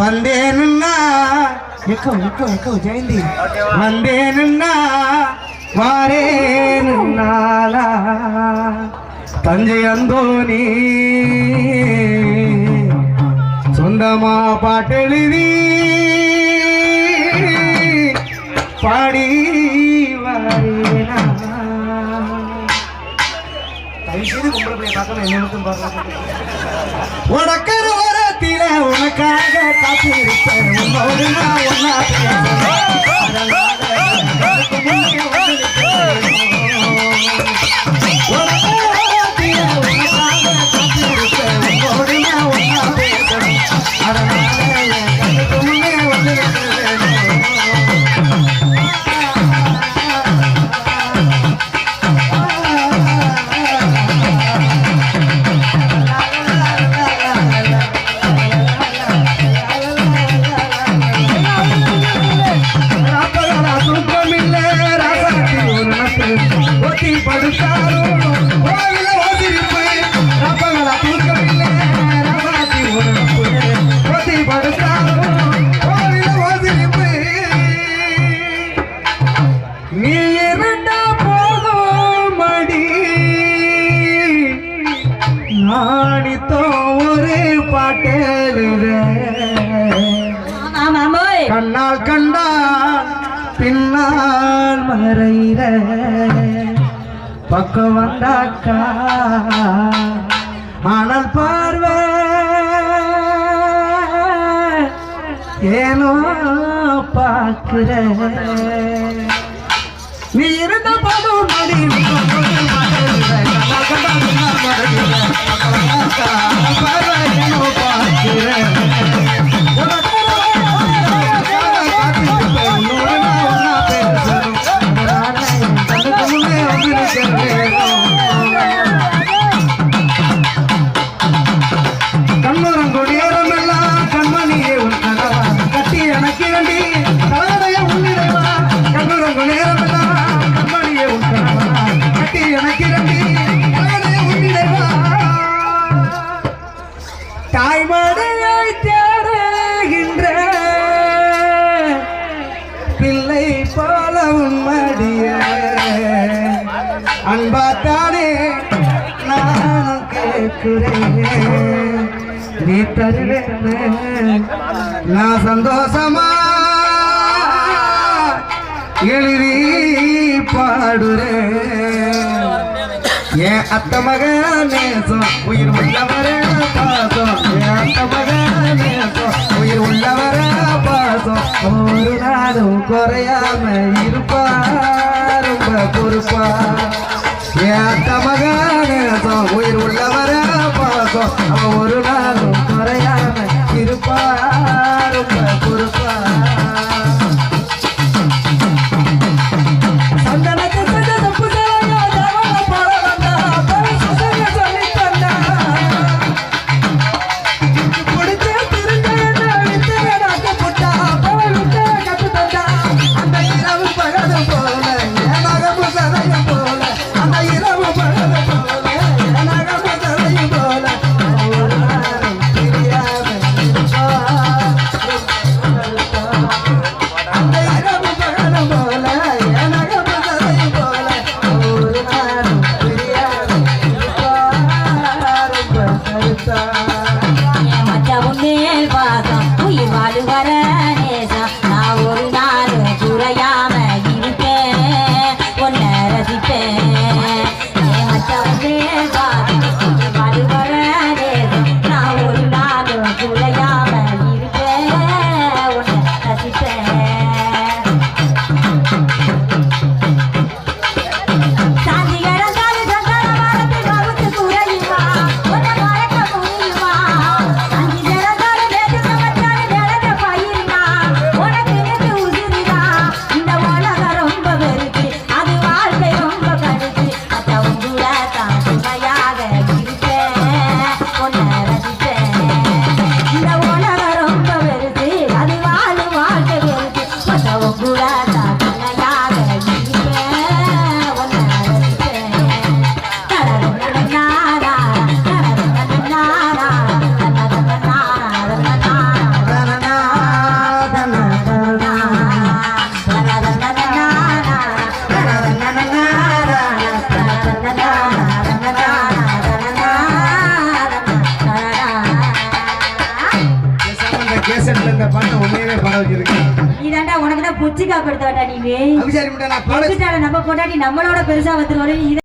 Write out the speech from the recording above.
வந்தேனுன்னா Jayanthi வந்தேனுன்னா வாரேனுன்னாலா Thanjai Anthony சொந்தமா பாட்டெழுதி பாடி வாரேனா உனக்கர ஓரத்தில உனக்காக காத்திருப்பேன் உன்னோடு நான் ஒன்னா கண்ணால் கண்டா பின்னால் மறையிற பக்கம் வந்தாக்கா ஆனால் பார்வை ஏனோ பார்க்கிற நீ இருந்த போதும் மடி பார்வை ஏனோ பார்க்கிற அன்பாத்தானே நான் கேட்கிறேன் நீ தருவேன் நான் சந்தோஷமா எழுதி பாடுறேன் என் அத்த மக நேசம் உயிர் உள்ளவர பாசம் என் அத்த மக நேசம் உயிர் உள்ளவர பாசம் ஒரு நாளும் குறையாம இருப்பா ரொம்ப பொறுப்பா என் மகன் உயிர் உள்ளவர பாசம் அவன் ஒரு நாளும் குறையாம இருப்பா ரொம்ப பொறுப்பா இந்த பாட்டை உண்மையவே பாட வச்சிருக்கேன். நீதாண்டா உனக்கு தான் புச்சி காப்படுத்தாடா நீங்க அபிஷாரி மட்டும் நான் பாட நம்ம பொண்டாட்டி நம்மளோட பெருசா வந்துருவாரு.